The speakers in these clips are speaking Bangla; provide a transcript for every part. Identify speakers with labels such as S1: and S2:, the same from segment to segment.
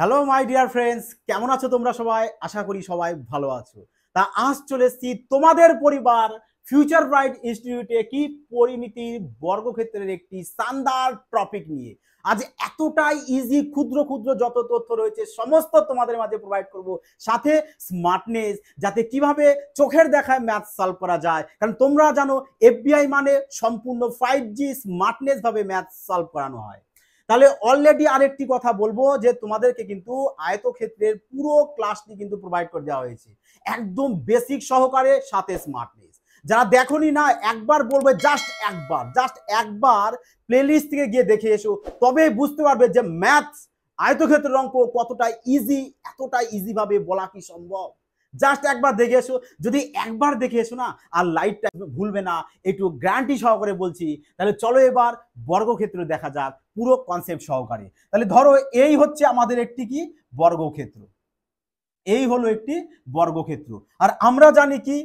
S1: হ্যালো মাই ডিয়ার ফ্রেন্ডস, কেমন আছো তোমরা সবাই? আশা করি সবাই ভালো আছো। তা আজ চলে এসেছি তোমাদের পরিবার ফিউচার ব্রাইট ইনস্টিটিউটে কি পরিমিতি বর্গক্ষেত্রের একটি শানদার টপিক নিয়ে। আজ এতটাই ইজি, ক্ষুদ্র ক্ষুদ্র যত তথ্য রয়েছে সমস্ত তোমাদের মাঝে প্রোভাইড করব, সাথে স্মার্টনেস, যাতে কিভাবে চোখের দেখায় ম্যাথ সলভ করা যায়। কারণ তোমরা জানো এফবিআই মানে সম্পূর্ণ 5G স্মার্টনেস ভাবে ম্যাথ সলভ করানো হয়। তাহলে অলরেডি আরেকটি কথা বলবো যে তোমাদেরকে কিন্তু আয়তক্ষেত্রের পুরো ক্লাসটি কিন্তু প্রোভাইড করে দেওয়া হয়েছে একদম বেসিক সহকারে, সাথে স্মার্টনেস। যারা দেখোনি না, একবার বলবে জাস্ট একবার প্লেলিস্ট থেকে গিয়ে দেখে এসো, তবে বুঝতে পারবে যে ম্যাথস আয়তক্ষেত্রের অঙ্ক কতটা ইজি, এতটা ইজি ভাবে বলা কি সম্ভব। জাস্ট একবার দেখে এসো, যদি একবার দেখে এসো না আর লাইটটা ভুলবে না, একটু গ্যারান্টি সহকারে বলছি। তাহলে চলো এবার বর্গক্ষেত্র দেখা যাক পুরো কনসেপ্ট সহকারে। তাহলে ধরো এই হচ্ছে আমাদের একটি কি বর্গক্ষেত্র, এই হলো একটি বর্গক্ষেত্র। আর আমরা জানি কি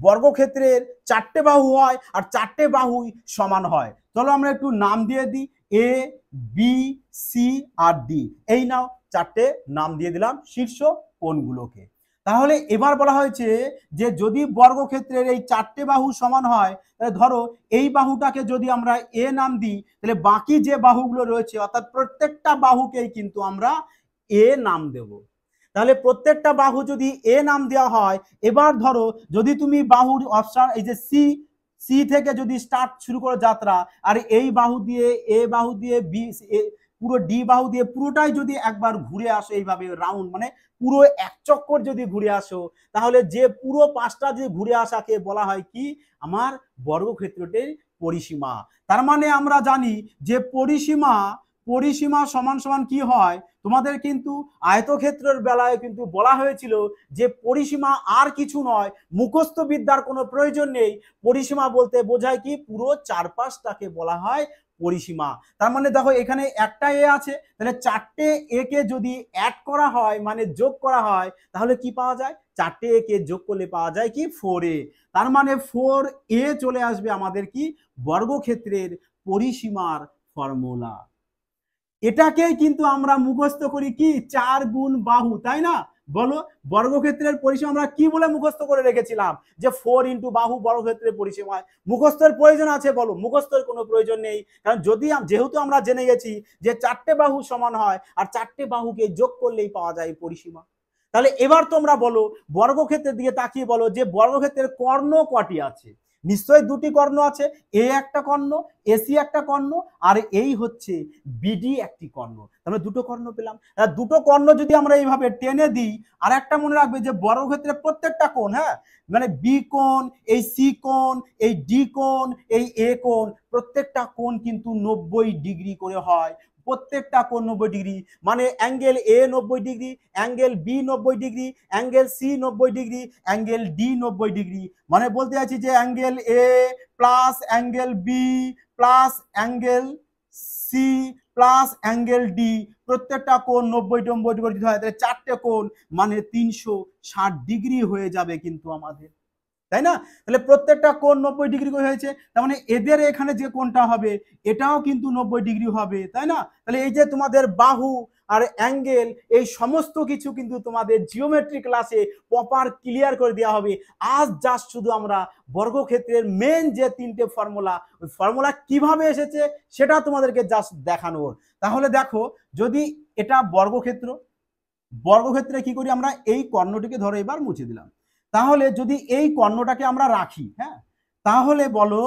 S1: বর্গক্ষেত্রের চারটে বাহু হয় আর চারটে বাহুই সমান হয়। চলো আমরা একটু নাম দিয়ে দিই, A B C R D. এই নাও চারটে নাম দিয়ে দিলাম শীর্ষ কোণগুলোকে। তাহলে এবার বলা হয়েছে যে যদি বর্গক্ষেত্রের এই চারটে বাহু সমান হয়, তাহলে ধরো এই বাহুটাকে যদি আমরা এ নাম দিই, তাহলে বাকি যে বাহুগুলো রয়েছে অর্থাৎ প্রত্যেকটা বাহুকেই কিন্তু আমরা এ নাম দেব। তাহলে প্রত্যেকটা বাহু যদি এ নাম দেওয়া হয়, এবার ধরো যদি তুমি বাহুর অপশন এই যে সি, সি থেকে যদি স্টার্ট শুরু করো যাত্রা, আর এই বাহু দিয়ে এ বাহু দিয়ে বি, পুরো ডি বাহু দিয়ে পুরোটাই যদি একবার ঘুরে আসো এইভাবে রাউন্ড, মানে পুরো এক চক্কর যদি ঘুরে আসো, তাহলে যে পুরো পাঁচটা যে ঘুরে আসাকে বলা হয় কি আমার বর্গক্ষেত্রটির পরিসীমা। তার মানে আমরা জানি যে পরিসীমা পরিসীমা সমান সমান কি হয়, তোমাদের কিন্তু আয়তক্ষেত্রের বেলায় কিন্তু বলা হয়েছিল যে পরিসীমা আর কিছু নয়, মুখস্থ বিদ্যার কোনো প্রয়োজন নেই। পরিসীমা বলতে বোঝায় কি পুরো চারপাশটাকে বলা হয় পরিসীমা। তার মানে দেখো এখানে একটা এ আছে, তাহলে চারটে এ কে যদি অ্যাড করা হয় মানে যোগ করা হয়, তাহলে কি পাওয়া যায়? চারটে এ কে যোগ করলে পাওয়া যায় কি 4a। তার মানে 4a চলে আসবে আমাদের কি বর্গক্ষেত্রের পরিসীমার ফর্মুলা। এটাকেই কিন্তু আমরা মুখস্থ করি কি 4 গুণ বাহু, তাই না? বলো বর্গক্ষেত্রের পরিসীমা আমরা কি বলে মুখস্থ করে রেখেছিলাম যে 4 ইন্টু বাহু বর্গক্ষেত্রের পরিসীমা। মুখস্থের প্রয়োজন আছে? বলো মুখস্থের কোনো প্রয়োজন নেই, কারণ যদি যেহেতু আমরা জেনে গেছি যে চারটে বাহু সমান হয় আর চারটে বাহুকে যোগ করলেই পাওয়া যায় পরিসীমা। তাহলে এবার তোমরা বলো বর্গক্ষেত্রের দিকে তাকিয়ে বলো যে বর্গক্ষেত্রের কর্ণ কটি আছে? নিশ্চয়ই দুটি কর্ণ আছে, এ একটা কর্ণ, এসি একটা কর্ণ, আর এই হচ্ছে বিডি একটি কর্ণ। তাহলে দুটো কর্ণ পেলাম। দুটো কর্ণ যদি আমরা এইভাবে টেনে দিই, আর একটা মনে রাখবে যে বর্গক্ষেত্রের প্রত্যেকটা কোণ, হ্যাঁ মানে বি কোণ, এই সি কোণ, এই ডি কোণ, এই এ কোণ, প্রত্যেকটা কোণ কিন্তু 90 ডিগ্রি করে হয়। প্রত্যেকটা কোণ 90 ডিগ্রি, মানে angle A 90 degree, angle B 90 degree, angle C 90 degree, angle D 90 degree. মানে বলতে চাইছি যে angle A plus angle B plus angle C plus angle D, প্রত্যেকটা কোণ 90 করে দিতে হয়, তাহলে চারটে কোণ মানে 360 ডিগ্রি হয়ে যাবে কিন্তু আমাদের, তাই না? তাহলে প্রত্যেকটা কোণ 90 ডিগ্রি করে হয়েছে, তার মানে এদের এখানে যে কোণটা হবে এটাও কিন্তু 90 ডিগ্রি হবে, তাই না? তাহলে এই যে তোমাদের বাহু আর অ্যাঙ্গেল এই সমস্ত কিছু কিন্তু তোমাদের জিওমেট্রি ক্লাসে প্রপার ক্লিয়ার করে দেওয়া হবে। আজ জাস্ট শুধু আমরা বর্গক্ষেত্রের মেন যে তিনটে ফর্মুলা, ওই ফর্মুলা কিভাবে এসেছে সেটা তোমাদেরকে জাস্ট দেখানোর। তাহলে দেখো যদি এটা বর্গক্ষেত্র, বর্গক্ষেত্রে কি করি আমরা, এই কর্ণটিকে ধরো এবার মুছে দিলাম। তাহলে যদি এই কর্ণটাকে আমরা রাখি, হ্যাঁ, তাহলে বলো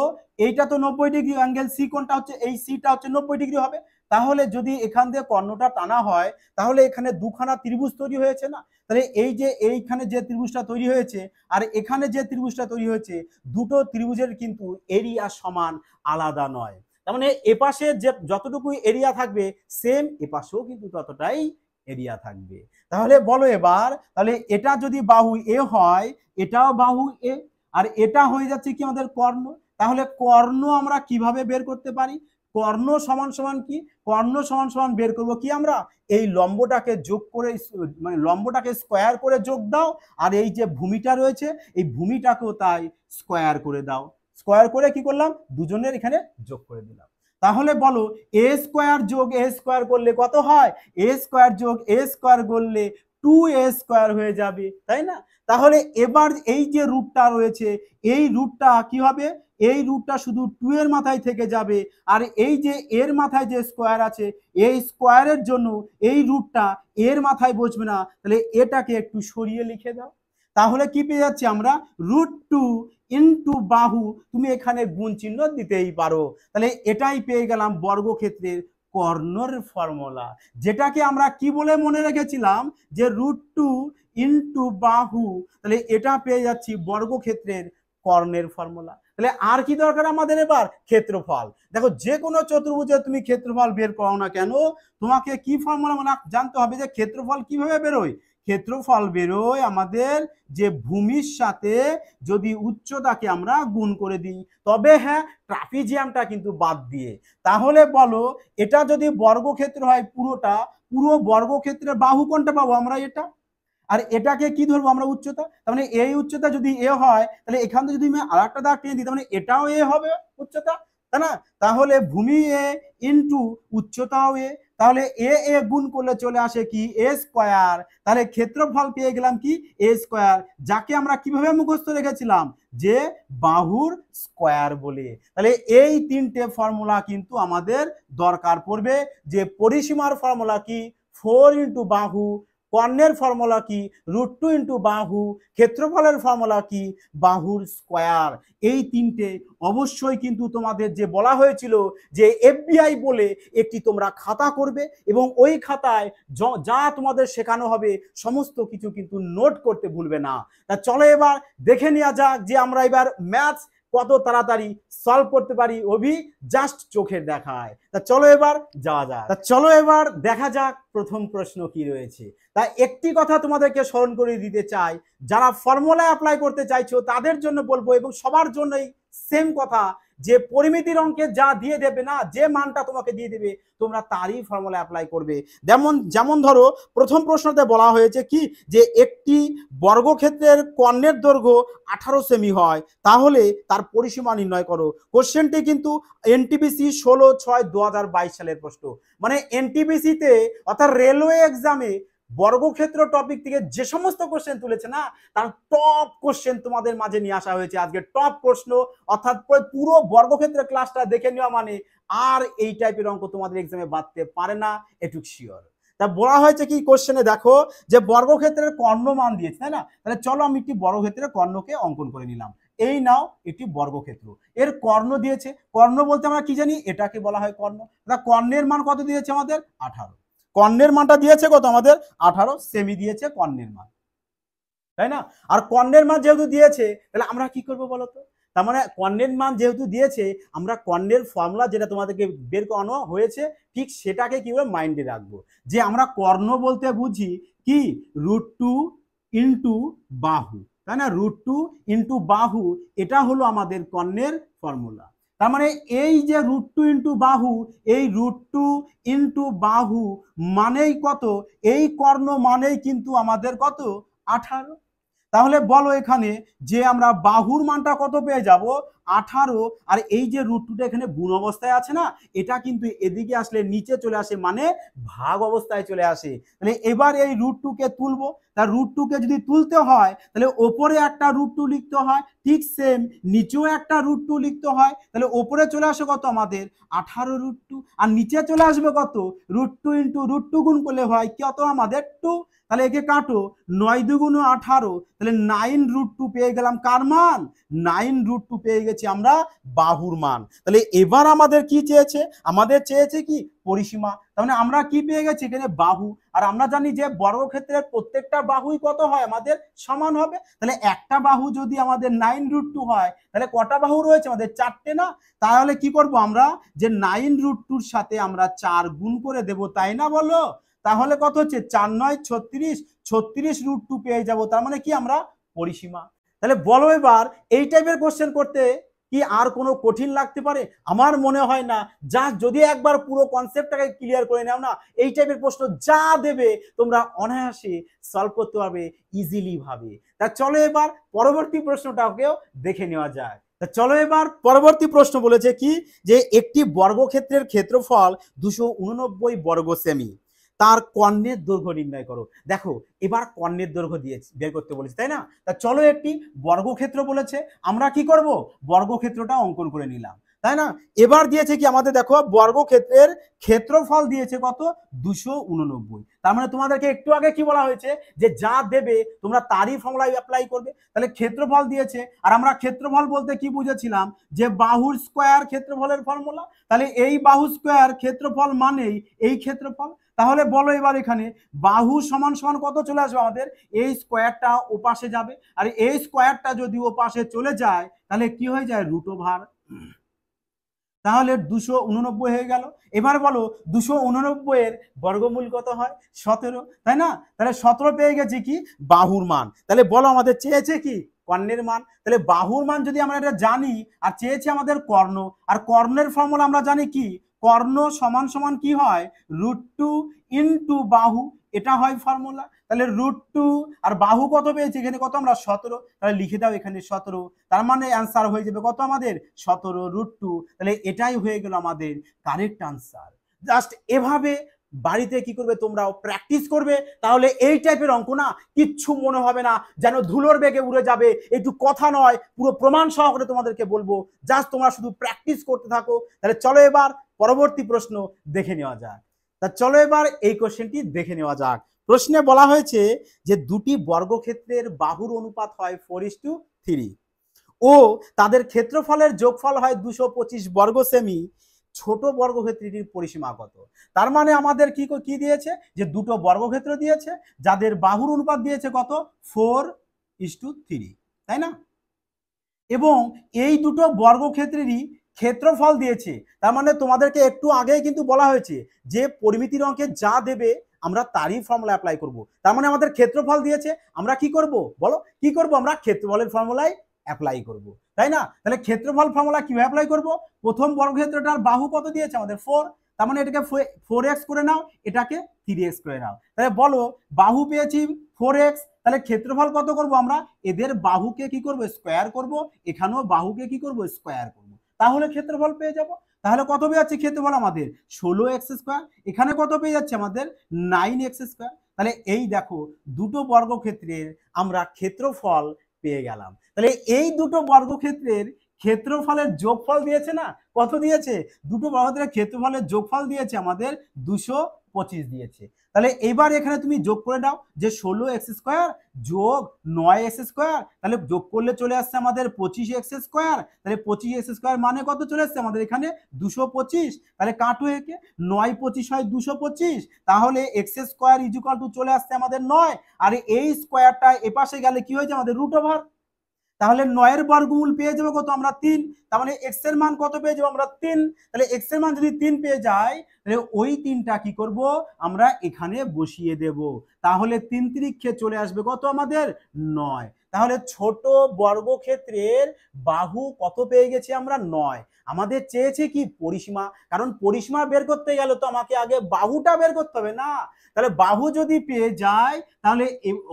S1: এইটা তো 90 ডিগ্রি, অ্যাঙ্গেল সি কোণটা হচ্ছে এই সিটা হচ্ছে 90 ডিগ্রি হবে। তাহলে যদি এখান দিয়ে কর্ণটা টানা হয়, তাহলে এখানে দুখানা ত্রিভুজ তৈরি হয়েছে না? তাহলে এই যে এইখানে যে ত্রিভুজটা তৈরি হয়েছে আর এখানে যে ত্রিভুজটা তৈরি হয়েছে, দুটো ত্রিভুজের কিন্তু এরিয়া সমান, আলাদা নয়। তার মানে এপাশে যে যতটুকু এরিয়া থাকবে সেম এপাশেও কিন্তু ততটাই এরিয়া থাকবে। তাহলে বলো এবার, তাহলে এটা যদি বাহু এ হয়, এটাও বাহু এ, আর এটা হয়ে যাচ্ছে কি আমাদের কর্ণ। তাহলে কর্ণ আমরা কিভাবে বের করতে পারি? কর্ণ সমান সমান কি, কর্ণ সমান সমান বের করব কি আমরা, এই লম্বটাকে যোগ করে মানে লম্বটাকে স্কোয়ার করে যোগ দাও, আর এই যে ভূমিটা রয়েছে এই ভূমিটাকেও তাই স্কোয়ার করে দাও। স্কোয়ার করে কি করলাম, দুজনের এখানে যোগ করে দিলাম। তাহলে বলো এ স্কোয়ার যোগ এ স্কোয়ার করলে কত হয়, এ স্কোয়ার যোগ এ স্কোয়ার করলে 2a স্কোয়ার হয়ে যাবে, তাই না? তাহলে এবার এই যে রুটটা রয়েছে এই রুটটা কি হবে, এই রুটটা শুধু 2 এর মাথায় থেকে যাবে, আর এই যে এর মাথায় যে স্কোয়ার আছে এই স্কোয়ারের জন্য এই রুটটা এর মাথায় বসবে না, তাহলে এটাকে একটু সরিয়ে লিখে দাও। তাহলে কি পেয়ে যাচ্ছি আমরা, √2 ইন্টু বাহু, তুমি এখানে গুণ চিহ্ন দিতেই পারো। তাহলে এটাই পেয়ে গেলাম বর্গক্ষেত্রের কর্ণের ফর্মুলা, যেটাকে আমরা কি বলে মনে রেখেছিলাম যে √2 ইন্টু বাহু, তাহলে এটা পেয়ে যাচ্ছি বর্গক্ষেত্রের কর্ণের ফর্মুলা। তাহলে আর কি দরকার আমাদের, এবার ক্ষেত্রফল। দেখো যে কোনো চতুর্ভুজের তুমি ক্ষেত্রফল বের করো না কেন, তোমাকে কি ফর্মুলা মানে জানতে হবে যে ক্ষেত্রফল কিভাবে বেরোয়। ক্ষেত্রফল বেরোয় আমাদের যে ভূমির সাথে যদি উচ্চতাকে আমরা গুণ করে দিই, তবে হ্যাঁ ট্রাপিজিয়ামটা কিন্তু বাদ দিয়ে। তাহলে বলো এটা যদি বর্গক্ষেত্র হয় পুরোটা, পুরো বর্গক্ষেত্রের বাহু কোনটা পাবো আমরা, এটা। আর এটাকে কি ধরবো আমরা, উচ্চতা। তার মানে এই উচ্চতা যদি এ হয়, তাহলে এখান থেকে যদি আমি আর একটা দাগ টেনে দিই, তার মানে এটাও এ হবে উচ্চতা, তাই না? তাহলে ভূমি এ ইন্টু উচ্চতাও এ, তাহলে এ এ গুণ করলে চলে আসে কি এ স্কোয়ার। তাহলে ক্ষেত্রফল পেয়ে গেলাম কি এ স্কোয়ার, যাকে আমরা কিভাবে মুখস্থ রেখেছিলাম যে বাহুর স্কোয়ার বলে। তাহলে এই তিনটে ফর্মুলা কিন্তু আমাদের দরকার পড়বে, যে পরিসীমার ফর্মুলা কি 4 ইন্টু বাহু, কর্ণের ফর্মুলা কি √2 ইন্টু বাহু, ক্ষেত্রফলের ফর্মুলা কি বাহুর স্কোয়ার। এই তিনটে অবশ্যই কিন্তু তোমাদের যে বলা হয়েছিল যে এফবিআই বলে একটি তোমরা খাতা করবে, এবং ওই খাতায় যা তোমাদের শেখানো হবে সমস্ত কিছু কিন্তু নোট করতে ভুলবে না। তা চলো এবার দেখে নেওয়া যাক যে আমরা এবার ম্যাথস কত তাড়াতাড়ি সলভ করতে পারি, অভি জাস্ট চোখের দেখায়। তা চলো এবার যাওয়া যাক, তা চলো এবার দেখা যাক প্রথম প্রশ্ন কি রয়েছে। তাই একটি কথা তোমাদেরকে স্মরণ করে দিতে চাই, যারা ফর্মুলা অ্যাপ্লাই করতে চাইছো তাদের জন্য বলবো, এবং সবার জন্যই সেম কথা, যে পরিমিতির অঙ্কে যা দিয়ে দেবে না, যে মানটা তোমাকে দিয়ে দেবে তোমরা তারই ফর্মুলা অ্যাপ্লাই করবে। যেমন ধরো প্রথম প্রশ্নতে বলা হয়েছে কি যে একটি বর্গক্ষেত্রের কর্ণের দৈর্ঘ্য 18 সেমি হয়, তাহলে তার পরিসীমা নির্ণয় করো। কোশ্চেনটি কিন্তু এনটিপিসি 16/6/2022 সালের প্রশ্ন। মানে এনটিপিসিতে অর্থাৎ রেলওয়ে এক্সামে বর্গক্ষেত্র টপিক থেকে যে সমস্ত কোশ্চেন তুলেছে না, তার টপ কোশ্চেন তোমাদের মাঝে নিয়ে আসা হয়েছে আজকে। টপ প্রশ্ন, অর্থাৎ পুরো বর্গক্ষেত্রের ক্লাসটা দেখে নেওয়া মানে আর এই টাইপের অঙ্ক তোমাদের এক্সামে বাঁধতে পারে না, এটুক শিওর। তা বলা হয়েছে কি কোশ্চেনে, দেখো যে বর্গক্ষেত্রের কর্ণ মান দিয়েছে, তাই না? তাহলে চলো আমি একটি বর্গক্ষেত্রের কর্ণকে অঙ্কন করে নিলাম। এই নাও একটি বর্গক্ষেত্র, এর কর্ণ দিয়েছে। কর্ণ বলতে আমরা কি জানি, এটাকে বলা হয় কর্ণ। কর্ণের মান কত দিয়েছে আমাদের 18, কর্ণের মানটা দিয়েছে কত আমাদের 18 সেমি দিয়েছে কর্ণের মান, তাই না? আর কর্ণের মান যেহেতু দিয়েছে তাহলে আমরা কি করব বলো তো। তার মানে কর্ণের মান যেহেতু দিয়েছে, আমরা কর্ণের ফর্মুলা যেটা তোমাদেরকে বের করানো হয়েছে ঠিক সেটাকে কি করে মাইন্ডে রাখবো, যে আমরা কর্ণ বলতে বুঝি কি √2 ইন্টু বাহু, তাই না? √2 ইন্টু বাহু, এটা হলো আমাদের কর্ণের ফর্মুলা। তার মানে এই যে √2 ইন্টু বাহু, এই √2 ইন্টু বাহু মানেই কত, এই কর্ণ মানেই কিন্তু আমাদের কত 18। তাহলে বলো এখানে যে আমরা বাহুর মানটা কত পেয়ে যাব 18, আর এই যে √2টা এখানে গুণ অবস্থায় আছে না, এটা কিন্তু এদিকে আসলে নিচে চলে আসে, মানে ভাগ অবস্থায় চলে আসে। তাহলে এবার এই √2কে তুলবো, তার √2কে যদি তুলতে হয় তাহলে ওপরে একটা √2 লিখতে হয়, ঠিক সেম নিচেও একটা √2 লিখতে হয়। তাহলে ওপরে চলে আসে কত আমাদের 18 √2, আর নিচে চলে আসবে কত √2 ইন্টু √2 গুণ করলে হয় কত আমাদের 2। তাহলে একে কাটো, 9 দুগুণ 18, তাহলে 9√2 পেয়ে গেলাম কার মান, 9√2 পেয়ে গেছি আমরা বাহুর মান। তাহলে এবার আমাদের কি চেয়েছে, আমাদের চেয়েছে কি পরিসীমা। তার মানে আমরা কি পেয়ে গেছি এখানে বাহু, আর আমরা জানি যে বর্গক্ষেত্রের প্রত্যেকটা বাহুই কত হয় আমাদের সমান হবে। তাহলে একটা বাহু যদি আমাদের 9√2 হয়, তাহলে কটা বাহু রয়েছে আমাদের 4টে না? তাহলে কি করব আমরা, যে 9√2-র সাথে আমরা 4 গুণ করে দেব, তাই না বলো? তাহলে কত হচ্ছে 4 9 36, 36√2 পেয়ে যাব। তার মানে কি আমরা পরিসীমা। তাহলে বলো এবার এই টাইপের কোশ্চেন করতে কি আর কোনো কঠিন লাগতে পারে? আমার মনে হয় না। যা যদি একবার পুরো কনসেপ্টটাকে ক্লিয়ার করে নাও না, এই টাইপের প্রশ্ন যা দেবে তোমরা অনায়াসে সলভ করতে পারবে ইজিলি ভাবে। তা চলো এবার পরবর্তী প্রশ্নটাকেও দেখে নেওয়া যায়। তা চলো এবার পরবর্তী প্রশ্ন বলেছে কি, যে একটি বর্গক্ষেত্রের ক্ষেত্রফল 289 বর্গ সেমি, তার কর্ণের দৈর্ঘ্য নির্ণয় করো। দেখো এবার কর্ণের দৈর্ঘ্য দিয়েছে, বের করতে বলেছে, তাই না? তা চলো একটি বর্গক্ষেত্র বলেছে, আমরা কি করব, বর্গক্ষেত্রটা অঙ্কন করে নিলাম, তাই না? এবার দিয়েছে কি আমাদের, দেখো বর্গক্ষেত্রের ক্ষেত্রফল দিয়েছে কত, 289। তার মানে তোমাদেরকে একটু আগে কি বলা হয়েছে, যে যা দেবে তোমরা তারই ফর্মুলায় অ্যাপ্লাই করবে। তাহলে ক্ষেত্রফল দিয়েছে, আর আমরা ক্ষেত্রফল বলতে কি বুঝেছিলাম, যে বাহুর স্কোয়ার ক্ষেত্রফলের ফর্মুলা। তাহলে এই বাহু স্কোয়ার ক্ষেত্রফল মানেই এই ক্ষেত্রফল। তাহলে বলো এবার এখানে বাহু সমান সমান কত চলে আসবে আমাদের, এই স্কোয়ারটা ওপাশে যাবে, আর এই স্কোয়ারটা যদি ওপাশে চলে যায় তাহলে কি হয়ে যায়, √। তাহলে 289 হয়ে গেল। এবার বলো 289 এর বর্গমূল কত হয়, 17, তাই না? তাহলে 17 পেয়ে গেছি কি, বাহুর মান। তাহলে বলো আমাদের চেয়েছে কি, কর্ণের মান। তাহলে বাহুর মান যদি আমরা এটা জানি, আর চেয়েছে আমাদের কর্ণ, আর কর্ণের ফর্মুলা আমরা জানি কি, কর্ণ সমান সমান কি হয়, √2 ইন্টু বাহু, এটা হয় ফর্মুলা। তাহলে √2 আর বাহু কত পেয়েছি এখানে, কত আমরা 17, তাহলে লিখে দাও এখানে 17। তার মানে অ্যান্সার হয়ে যাবে কত আমাদের, 17√2। তাহলে এটাই হয়ে গেল আমাদের কারেক্ট আনসার। জাস্ট এভাবে বাড়িতে কি করবে, তোমরাও প্র্যাকটিস করবে, তাহলে এই টাইপের অঙ্ক না কিচ্ছু মনে হবে না, যেন ধুলোর বেগে উড়ে যাবে। একটু কথা নয়, পুরো প্রমাণ সহকারে তোমাদেরকে বলবো, জাস্ট তোমরা শুধু প্র্যাকটিস করতে থাকো। তাহলে চলো এবার পরবর্তী প্রশ্ন দেখে নেওয়া যাক। তা চলো এবার এই কোশ্চেনটি দেখে নেওয়া যাক। প্রশ্নে বলা হয়েছে যে দুটি বর্গক্ষেত্রের বাহুর অনুপাত হয় 4:3 ও তাদের ক্ষেত্রফলের যোগফল হয় 225 বর্গ সেমি, ছোট বর্গক্ষেত্রটির পরিসীমা কত? তার মানে আমাদের কি কি দিয়েছে, যে দুটো বর্গক্ষেত্র দিয়েছে যাদের বাহুর অনুপাত দিয়েছে কত, 4:3, তাই না? এবং এই দুটো বর্গক্ষেত্রেরই ক্ষেত্রফল দিয়েছে। তার মানে তোমাদেরকে একটু আগেই কিন্তু বলা হয়েছে যে পরিমিতির অঙ্কে যা দেবে আমরা তারই ফর্মুলা অ্যাপ্লাই করব। তার মানে আমাদের ক্ষেত্রফল দিয়েছে, আমরা কি করব বলো, কি করব, আমরা ক্ষেত্রফলের ফর্মুলায় অ্যাপ্লাই করব, তাই না? তাহলে ক্ষেত্রফল ফর্মুলা কিভাবে অ্যাপ্লাই করব, প্রথম বর্গক্ষেত্রটার বাহু কত দিয়েছে আমাদের 4, তার মানে এটাকে 4x করে নাও, এটাকে 3x করে নাও। তাহলে বলো বাহু পেয়েছি 4x, তাহলে ক্ষেত্রফল কত করব আমরা, এদের বাহুকে কি করব, স্কোয়ার করব, এখানেও বাহুকে কি করব, স্কোয়ার করব, তাহলে ক্ষেত্রফল পেয়ে যাব। তাহলে কত পেয়ে যাচ্ছে ক্ষেত্রফল আমাদের, 16x², এখানে কত পেয়ে যাচ্ছে আমাদের 9x²। তাহলে এই দেখো দুটো বর্গক্ষেত্রের আমরা ক্ষেত্রফল পেয়ে গেলাম। তাহলে এই দুটো বর্গক্ষেত্রের ক্ষেত্রফলের যোগফল দিয়েছে না, কত দিয়েছে, দুটো বর্গক্ষেত্রের ক্ষেত্রফলের যোগফল দিয়েছে আমাদের 225 দিয়েছে। তাহলে এবার এখানে তুমি যোগ করে দাও, যে 16x² যোগ 9x², তাহলে যোগ করলে চলে আসছে আমাদের 25x²। তাহলে 25x² মানে কত চলে আসছে আমাদের এখানে 225। তাহলে কাটো একে, 9 25 হয় 225, তাহলে x² চলে আসছে আমাদের 9, আর এই স্কোয়ারটা এপাশে গেলে কি হয়েছে আমাদের √। তাহলে 9 এর বর্গমূল পেয়ে যাবো কত আমরা 3, তার মানে x এর মান কত পেয়ে যাবো আমরা 3। তাহলে x এর মান যদি 3 পেয়ে যাই, তাহলে ওই 3টা কি করব আমরা এখানে বসিয়ে দেব, তাহলে 3 3 চলে আসবে কত আমাদের 9। তাহলে ছোট বর্গক্ষেত্রের বাহু কত পেয়ে গেছি আমরা 9। আমাদের চেয়েছে কি পরিসীমা, কারণ পরিসীমা বের করতে গেলে তো আমাকে আগে বাহুটা বের করতে হবে না। তাহলে বাহু যদি পেয়ে যায় তাহলে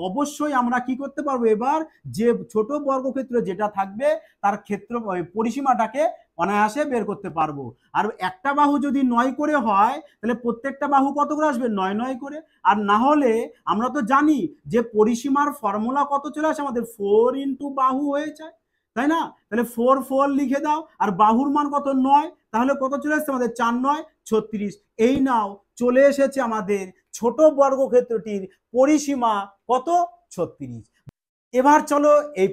S1: অবশ্যই আমরা কি করতে পারবো, এবার যে ছোট বর্গক্ষেত্র যেটা থাকবে তার ক্ষেত্র পরিসীমাটাকে অনায়াসে বের করতে পারবো। আর একটা বাহু যদি 9 করে হয় তাহলে প্রত্যেকটা বাহু কত করে আসবে, 9 9 করে। আর না হলে আমরা তো জানি যে পরিসীমার ফর্মুলা কত চলে আসে আমাদের, 4 ইন্টু বাহু হয়ে যায়, তাই না? তাহলে 4 4 লিখে দাও, আর বাহুর মান কত 9, তাহলে কত চলে আসছে আমাদের 4 9 36। এই নাও চলে এসেছে আমাদের ছোট বর্গক্ষেত্রটির পরিসীমা কত, 36। এবার চলো এই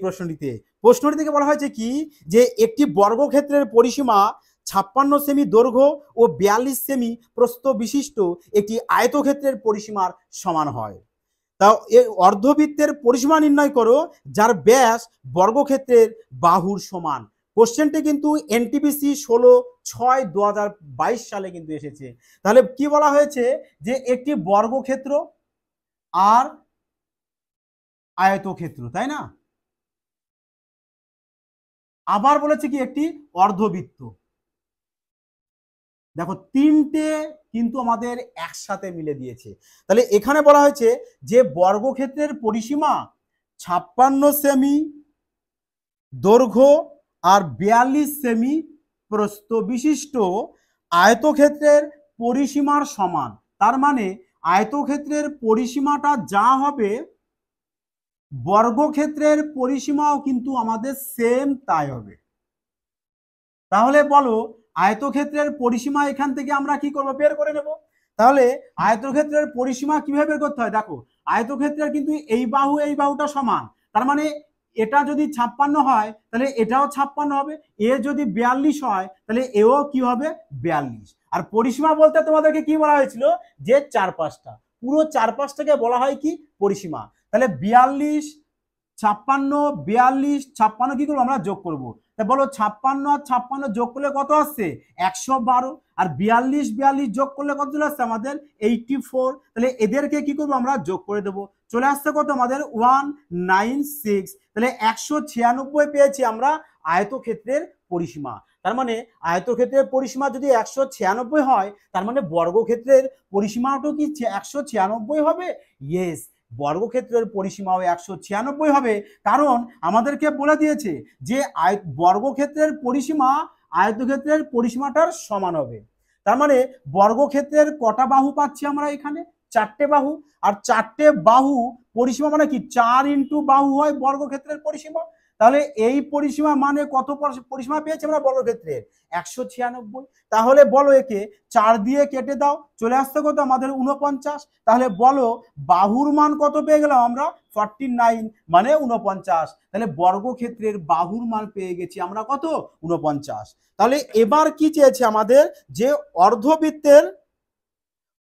S1: প্রশ্নটি থেকে বলা হয়েছে কি, যে একটি বর্গক্ষেত্রের পরিসীমা 56 সেমি দৈর্ঘ্য ও 42 সেমি প্রস্থ বিশিষ্ট একটি আয়তক্ষেত্রের পরিসীমার সমান হয়। তাও এই অর্ধবৃত্তের পরিসীমা নির্ণয় করো যার ব্যাস বর্গক্ষেত্রের বাহুর সমান। কোশ্চেনটি কিন্তু এনটিপিসি 16/6/2022 সালে কিন্তু এসেছে। তাহলে কি বলা হয়েছে, যে একটি বর্গক্ষেত্র আর আয়তক্ষেত্র, তাই না, আবার বলেছে কি একটি অর্ধবৃত্ত। দেখো তিনটে কিন্তু আমাদের একসাথে মিলে দিয়েছে। তাহলে এখানে বলা হয়েছে যে বর্গক্ষেত্রের পরিসীমা 56 সেমি দৈর্ঘ্য আর 42 সেমি প্রস্থ বিশিষ্ট আয়তক্ষেত্রের পরিসীমার সমান। তার মানে আয়তক্ষেত্রের পরিসীমাটা যা হবে বর্গক্ষেত্রের পরিসীমাও কিন্তু আমাদের সেম তাই হবে। তাহলে বলো আয়তক্ষেত্রের পরিসীমা এখান থেকে আমরা কি করব, বের করে নেব। তাহলে আয়তক্ষেত্রের পরিসীমা কিভাবে বের করতে হয়, দেখো আয়তক্ষেত্রের কিন্তু এই বাহুটা সমান, তার মানে এটা যদি 56 হয় তাহলে এটাও 56 হবে, এ যদি 42 হয় তাহলে এও কি হবে 42। আর পরিসীমা বলতে তোমাদেরকে কি বলা হয়েছিল, যে চারপাশটা, পুরো চারপাশটাকে বলা হয় কি পরিসীমা। তাহলে 42 56 42 56 কি করবো আমরা যোগ করব। তা বলো 56 আর 56 যোগ করলে কত আসছে 112, আর 42 42 যোগ করলে কত চলে আসছে আমাদের 84। তাহলে এদেরকে কি করবো আমরা যোগ করে দেবো, চলে আসছে কত আমাদের 196। তাহলে 196 পেয়েছি আমরা আয়তক্ষেত্রের পরিসীমা। তার মানে আয়তক্ষেত্রের পরিসীমা যদি 196 হয় তার মানে বর্গক্ষেত্রের পরিসীমাটাও কি 196 হবে। ইয়েস, বর্গক্ষেত্রের পরিসীমাও 196 হবে, কারণ আমাদেরকে বলে দিয়েছে যে বর্গক্ষেত্রের পরিসীমা আয়তক্ষেত্রের পরিসীমাটার সমান হবে। তার মানে বর্গক্ষেত্রের কটা বাহু পাচ্ছি আমরা এখানে, 4টে বাহু। আর 4টে বাহু পরিসীমা মানে কি 4 ইন্টু বাহু হয় বর্গক্ষেত্রের পরিসীমা। তাহলে এই পরিসীমা মানে কত পরিসীমা পেয়েছি আমরা বর্গক্ষেত্রের 196। তাহলে বলো একে 4 দিয়ে কেটে দাও, চলে আসতে কত আমাদের 49। তাহলে বলো বাহুর মান কত পেয়ে গেলাম আমরা 49 মানে 49। তাহলে বর্গক্ষেত্রের বাহুর মান পেয়ে গেছি আমরা কত 49। তাহলে এবার কি চেয়েছে আমাদের, যে অর্ধবৃত্তের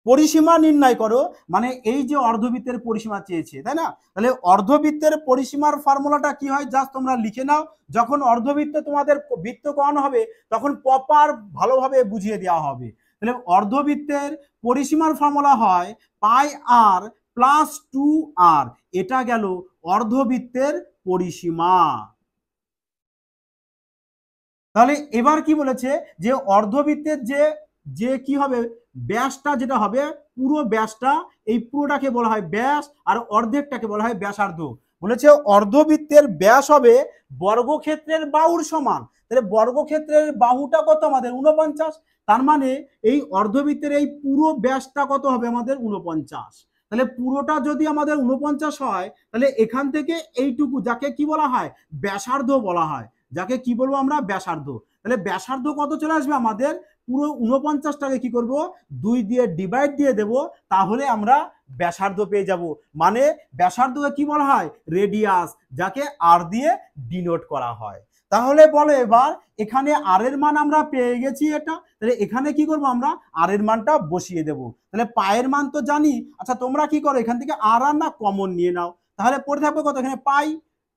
S1: পরিসীমা নির্ণয় করো, মানে এই যে অর্ধবৃত্তের পরিসীমা চেয়েছে তাই না। তাহলে অর্ধবৃত্তের পরিসীমার ফর্মুলাটা কি হয় জাস্ট তোমরা লিখে নাও, যখন অর্ধবৃত্ত তোমাদের বৃত্ত করানো হবে তখন প্রপার ভালোভাবে বুঝিয়ে দেওয়া হবে। তাহলে অর্ধবৃত্তের পরিসীমার ফর্মুলা হয় পাই আর প্লাস 2r, এটা গেল অর্ধবৃত্তের পরিসীমা। তাহলে এবার কি বলেছে, যে অর্ধবৃত্তের যে কি হবে ব্যাসটা যেটা হবে, পুরো ব্যাসটা, এই পুরোটাকে বলা হয় ব্যাস আর অর্ধেকটাকে বলা হয় ব্যাসার্ধ। বলেছে অর্ধবৃত্তের ব্যাস হবে বর্গক্ষেত্রের বাহুর সমান। তাহলে বর্গক্ষেত্রের বাহুটা কত আমাদের 49, তার মানে এই অর্ধবৃত্তের এই পুরো ব্যাসটা কত হবে আমাদের 49। তাহলে পুরোটা যদি আমাদের 49 হয় তাহলে এখান থেকে এইটুকু যাকে কি বলা হয় ব্যাসার্ধ বলা হয়, যাকে কি বলবো আমরা ব্যাসার্ধ। তাহলে ব্যাসার্ধ কত চলে আসবে আমাদের, পুরো 49টাকে কি করব 2 দিয়ে ডিভাইড দিয়ে দেব, তাহলে আমরা ব্যাসার্ধ পেয়ে যাব। মানে ব্যাসার্ধকে কি বলা হয় রেডিয়াস, যাকে আর দিয়ে ডিনোট করা হয়। তাহলে বলো এবার এখানে আর এর মান আমরা পেয়ে গেছি এটা, তাহলে এখানে কি করব আমরা আর এর মানটা বসিয়ে দেব। তাহলে পায়ের মান তো জানি, আচ্ছা তোমরা কি করো এখান থেকে আর না কমন নিয়ে নাও, তাহলে পড়ে থাকবে কত এখানে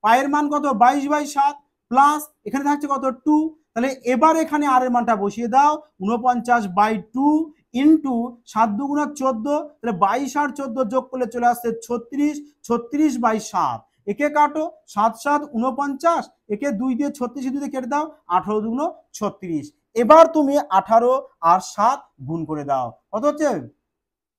S1: পায়ের মান কত 22/7 প্লাস এখানে থাকছে কত 2। তাহলে এবার এখানে আর এর মানটা বসিয়ে দাও 49/2 ইন্টু 7 × 2 = 14, তাহলে 22 আর 14 যোগ করলে চলে আসছে 36, 36/7। একে কাটো 7 7 49, একে 2 দিয়ে 36 দিয়ে কেটে দাও 18 2 × 36। এবার তুমি 18 আর 7 গুণ করে দাও, কত হচ্ছে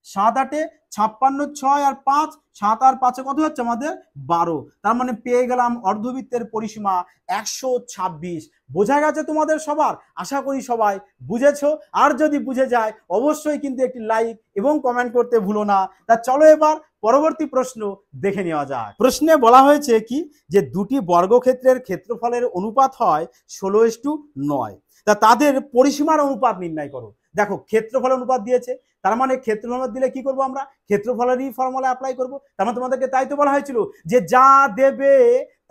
S1: 7 8 56, 6 আর 5, 7 আর 5 কত হচ্ছে আমাদের 12। তার মানে পেয়ে গেলাম অর্ধবৃত্তের পরিসীমা 126। বোঝা গেছে তোমাদের সবার, আশা করি সবাই বুঝেছো। আর যদি বুঝে যায় অবশ্যই কিন্তু একটি লাইক এবং কমেন্ট করতে ভুলো না। তা চলো এবার পরবর্তী প্রশ্ন দেখে নেওয়া যাক। প্রশ্নে বলা হয়েছে কি, যে দুটি বর্গক্ষেত্রের ক্ষেত্রফলের অনুপাত হয় 16:9, তা তাদের পরিসীমার অনুপাত নির্ণয় করো। দেখো ক্ষেত্রফল অনুপাত দিয়েছে, তার মানে ক্ষেত্রফল অনুপাত দিলে কি করব আমরা ক্ষেত্রফলেরই ফর্মুলা অ্যাপ্লাই করব। তার মানে তোমাদেরকে তাই তো বলা হয়েছিল যে যা দেবে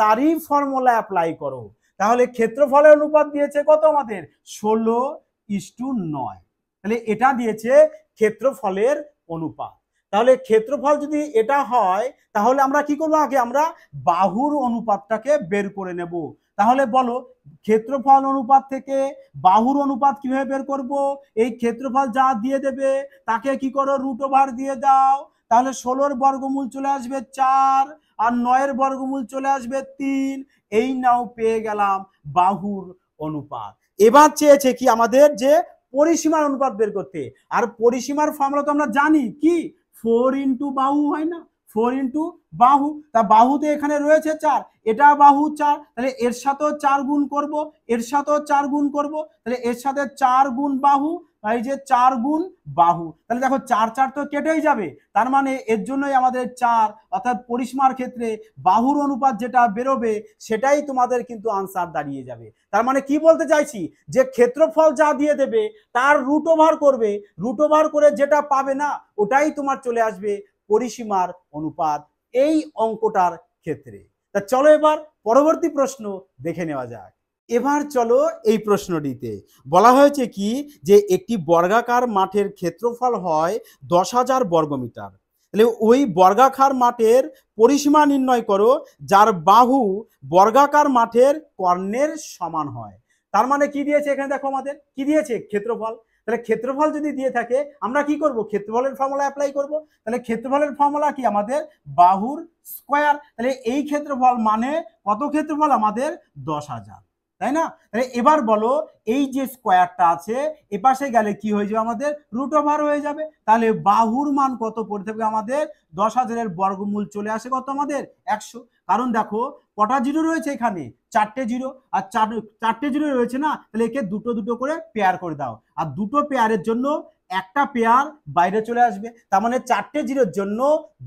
S1: তারই ফর্মুলা অ্যাপ্লাই করো। তাহলে ক্ষেত্রফলের অনুপাত দিয়েছে কত আমাদের 16:9, তাহলে এটা দিয়েছে ক্ষেত্রফলের অনুপাত। তাহলে ক্ষেত্রফল যদি এটা হয় তাহলে আমরা কি করবো, আগে আমরা বাহুর অনুপাতটাকে বের করে নেব। তাহলে বলো ক্ষেত্রফল অনুপাত থেকে বাহুর অনুপাত কিভাবে বের করব, এই ক্ষেত্রফল যা দিয়ে দেবে তাকে কি করো √ওভার দিয়ে দাও। তাহলে 16 বর্গমূল চলে আসবে 4 আর 9 বর্গমূল চলে আসবে 3। এই নাও পেয়ে গেলাম বাহুর অনুপাত। এবার চেয়েছে কি আমাদের যে পরিসীমার অনুপাত বের করতে, আর পরিসীমার ফর্মুলা তো আমরা জানি কি 4 × বাহু হয় না, 4 ইন্টু বাহু, তা বাহুতে এখানে রয়েছে 4, এটা বাহু 4, তাহলে এর সাথেও 4 গুণ করব, এর সাথেও 4 গুণ করব, তাহলে এর সাথে 4 গুণ বাহু, এই যে 4 গুণ বাহু, তাহলে দেখো 4 4 তো কেটেই যাবে, তার মানে এর জন্যই আমাদের 4, অর্থাৎ পরিসীমার ক্ষেত্রে বাহুর অনুপাত যেটা বেরোবে সেটাই তোমাদের কিন্তু আনসার দাঁড়িয়ে যাবে। তার মানে কি বলতে চাইছি, যে ক্ষেত্রফল যা দিয়ে দেবে তার রুট ওভার করবে, রুট ওভার করে যেটা পাবে না ওটাই তোমার চলে আসবে পরিসীমার অনুপাত এই অঙ্কটার ক্ষেত্রে। তা চলো এবার পরবর্তী প্রশ্ন দেখে নেওয়া যাক। এবার চলো এই প্রশ্নটিতে বলা হয়েছে কি, যে একটি বর্গাকার মাঠের ক্ষেত্রফল হয় 10,000 বর্গমিটার, তাহলে ওই বর্গাকার মাঠের পরিসীমা নির্ণয় করো যার বাহু বর্গাকার মাঠের কর্ণের সমান হয়। তার মানে কি দিয়েছে এখানে, দেখো আমাদের কি দিয়েছে, ক্ষেত্রফল। তাহলে ক্ষেত্রফল যদি দিয়ে থাকে আমরা কি করব, ক্ষেত্রফলের ফর্মুলা অ্যাপ্লাই করব। তাহলে ক্ষেত্রফলের ফর্মুলা কি আমাদের, বাহুর স্কোয়ার। তাহলে এই ক্ষেত্রফল মানে কত ক্ষেত্রফল আমাদের, 10,000, তাই না? তাহলে এবার বলো এই যে স্কোয়ারটা আছে এপাশে গেলে কি হয়ে যাবে আমাদের, রুট ওভার হয়ে যাবে। তাহলে বাহুর মান কত পড়ে থাকবে আমাদের, 10,000-এর বর্গমূল চলে আসে কত আমাদের, 100। কারণ দেখো কটা জিরো রয়েছে এখানে, 4টে জিরো, আর 4টে জিরো রয়েছে না, তাহলে একে দুটো দুটো করে পেয়ার করে দাও, আর দুটো পেয়ারের জন্য একটা পেয়ার বাইরে চলে আসবে, তার মানে 4টে জিরোর জন্য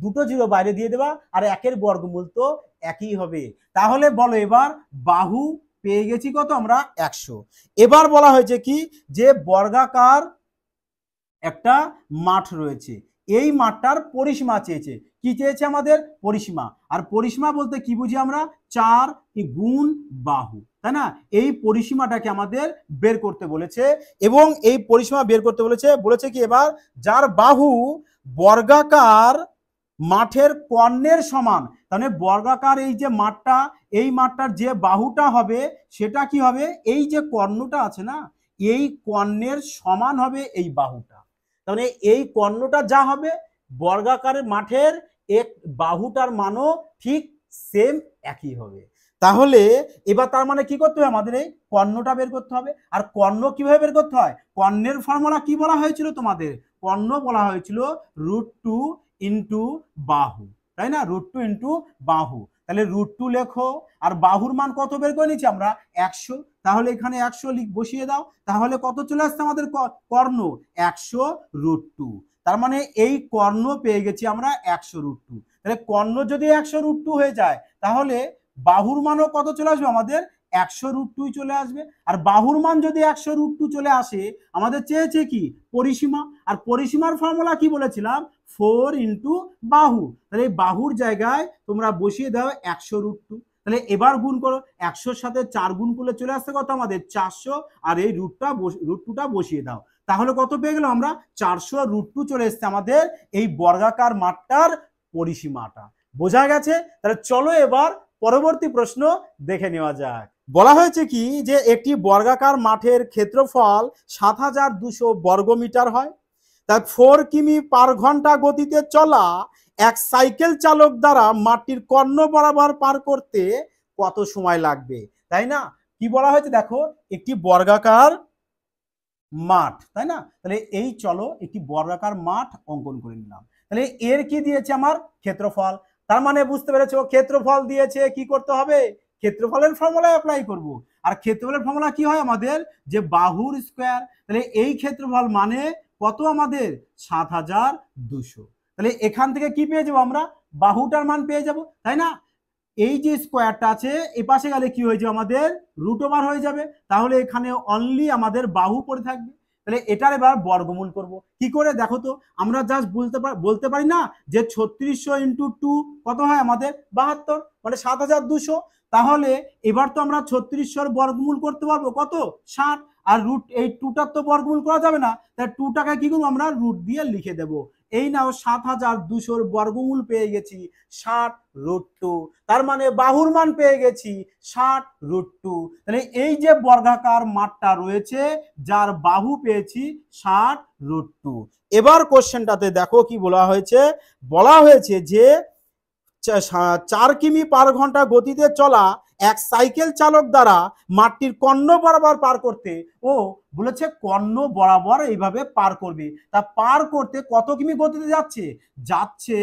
S1: দুটো জিরো বাইরে দিয়ে দেবা, আর একের বর্গমূল তো একই হবে। তাহলে বলো এবার বাহু পেয়ে গেছি কত আমরা, 100। এবার বলা হয়েছে কি, যে বর্গাকার একটা মাঠ রয়েছে, এই মাঠটার পরিসীমা চেয়েছে, কি চেয়েছে আমাদের, পরিসীমা। আর পরিসীমা বলতে কি বুঝি আমরা, 4 গুণ বাহু, তাই না? এই পরিসীমাটাকে আমাদের বের করতে বলেছে, এবং এই পরিসীমা বের করতে বলেছে, বলেছে কি এবার, যার বাহু বর্গাকার মাঠের কর্ণের সমান, তাহলে বর্গাকার এই যে মাঠটা, এই মাঠটার যে বাহুটা হবে সেটা কি হবে, এই যে কর্ণটা আছে না, এই কর্ণের সমান হবে এই বাহুটা। তাহলে এই কর্ণটা যা হবে বর্গাকারের মাঠের এক বাহুটার মানও ঠিক সেম একই হবে। তাহলে এবার তার মানে কি করতে হবে, আমাদের এই কর্ণটা বের করতে হবে। আর কর্ণ কিভাবে বের করতে হয়, কর্ণের ফর্মুলা কি বলা হয়েছিল তোমাদের, কর্ণ বলা হয়েছিল √2 ইন্টু বাহু, তাই না, √2 ইন্টু বাহু। তাহলে √2 লেখো, আর বাহুর মান কত বের করে নিচ্ছি আমরা, 100। তাহলে এখানে 100 বসিয়ে দাও, তাহলে কত চলে আসছে আমাদের কর্ণ, 100√2। তার মানে এই কর্ণ পেয়ে গেছি আমরা 100√2। তাহলে কর্ণ যদি 100√2 হয়ে যায় তাহলে বাহুর মানও কত চলে আসবে আমাদের, 100√2 চলে আসবে। আর বাহুর মান যদি 100√2 চলে আসে, আমাদের চেয়েছে কি, পরিসীমা। আর পরিসীমার ফর্মুলা কি বলেছিলাম, 4 ইন্টু বাহু। তাহলে এই বাহুর জায়গায় তোমরা বসিয়ে দাও 100√2। তাহলে এবার গুণ করো, 100-র সাথে 4 গুণ করলে চলে আসছে কত আমাদের, 400, আর এই √2টা বসিয়ে দাও। তাহলে কত পেয়ে গেল আমরা, 400√2 চলে এসছে আমাদের এই বর্গাকার মাঠটার পরিসীমাটা। বোঝা গেছে? তাহলে চলো এবার পরবর্তী প্রশ্ন দেখে নেওয়া যাক। বলা হয়েছে কি, যে একটি বর্গাকার মাঠের ক্ষেত্রফল 7,200 বর্গমিটার হয়, তা 4 কিমি পার ঘন্টা গতিতে চলা এক সাইকেল চালক দ্বারা মাঠটির কর্ণ বরাবর পার করতে কত সময় লাগবে, তাই না? কি বলা হয়েছে দেখো, একটি বর্গাকার মাঠ, তাই না? তাহলে এই চলো একটি বর্গাকার মাঠ অঙ্কন করে নিলাম। তাহলে এর কি দিয়েছে, আমার ক্ষেত্রফল। তার মানে বুঝতে পেরেছো, ক্ষেত্রফল দিয়েছে, কি করতে হবে, ক্ষেত্রফলের ফর্মুলা অ্যাপ্লাই করব। আর ক্ষেত্রফলের ফর্মুলা কি হয় আমাদের, যে বাহুর স্কোয়ার। তাহলে এই ক্ষেত্রফল মানে কত আমাদের, 7,200। তাহলে এখান থেকে কি পেয়ে যাবো আমরা, বাহুটার মান পেয়ে যাব, তাই না? এই যে স্কোয়ারটা আছে এ পাশে গেলে কি হয়ে যাবে আমাদের, √ওভার হয়ে যাবে। তাহলে এখানে অনলি আমাদের বাহু পড়ে থাকবে। তাহলে এটার এবার বর্গমূল করব কি করে, দেখো তো, আমরা জাস্ট বলতে পারি না যে 3600 ইন্টু 2 কত হয় আমাদের, 72, মানে 7,200। তাহলে এবার তো আমরা 3600-র বর্গমূল করতে পারবো কত, 60। আর এই 2টার তো বর্গমূল করা যাবে না, তাই 2টাকে কি করবো আমরা, √ দিয়ে লিখে দেবো। এই নাও 7,200-র বর্গমূল পেয়ে গেছি 60√2। তার মানে বাহুর মান পেয়ে গেছি 60√2। তাহলে এই যে বর্গাকার মাঠটা রয়েছে যার বাহু পেয়েছি 60√2। এবার কোশ্চেনটাতে দেখো কি বলা হয়েছে, বলা হয়েছে যে 4 কিমি পার ঘন্টা গতিতে চলা এক সাইকেল চালক দ্বারা মাঠটির কর্ণ বরাবর পার করতে, ও বলেছে কর্ণ বরাবর এইভাবে পার করবে, তা পার করতে কত কিমি গতিতে যাচ্ছে, যাচ্ছে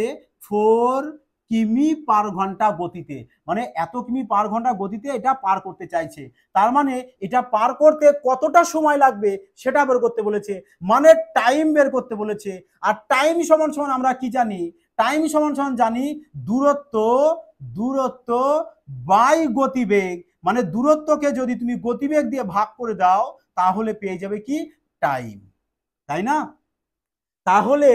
S1: 4 কিমি/ঘন্টা গতিতে, মানে এত কিমি/ঘন্টা গতিতে এটা পার করতে চাইছে। তার মানে এটা পার করতে কতটা সময় লাগবে সেটা বের করতে বলেছে, মানে টাইম বের করতে বলেছে। আর টাইম সমান সমান আমরা কি জানি, টাইম সমান সমান জানি দূরত্ব দূরত্ব বাই গতিবেগ, মানে দূরত্বকে যদি তুমি গতিবেগ দিয়ে ভাগ করে দাও তাহলে পেয়ে যাবে কি টাইম, তাই না? তাহলে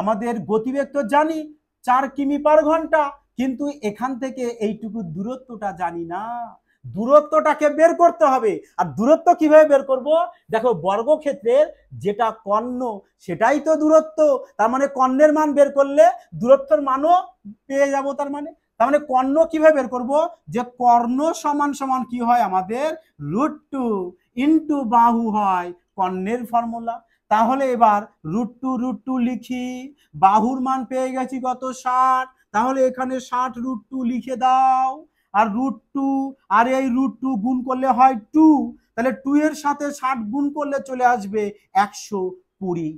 S1: আমাদের গতিবেগ তো জানি 4 কিমি/ঘন্টা, কিন্তু এখান থেকে এইটুকু দূরত্বটা জানি না, দূরত্বটাকে বের করতে হবে। আর দূরত্ব কিভাবে বের করব? দেখো বর্গক্ষেত্রের যেটা কর্ণ সেটাই তো দূরত্ব, তার মানে কর্ণের মান বের করলে দূরত্বের মানও পেয়ে যাব। তার মানে কর্ণ কিভাবে বের করব, যে কর্ণ সমান সমান কি হয় আমাদের √2 ইন্টু বাহু হয় কর্ণের ফর্মুলা। তাহলে এবার √2 লিখি, বাহুর মান পেয়ে গেছি কত 60, তাহলে এখানে 60√2 লিখে দাও। আর √2 আর এই √2 গুণ করলে হয় 2, তাহলে 2 এর সাথে 60 গুণ করলে চলে আসবে 120।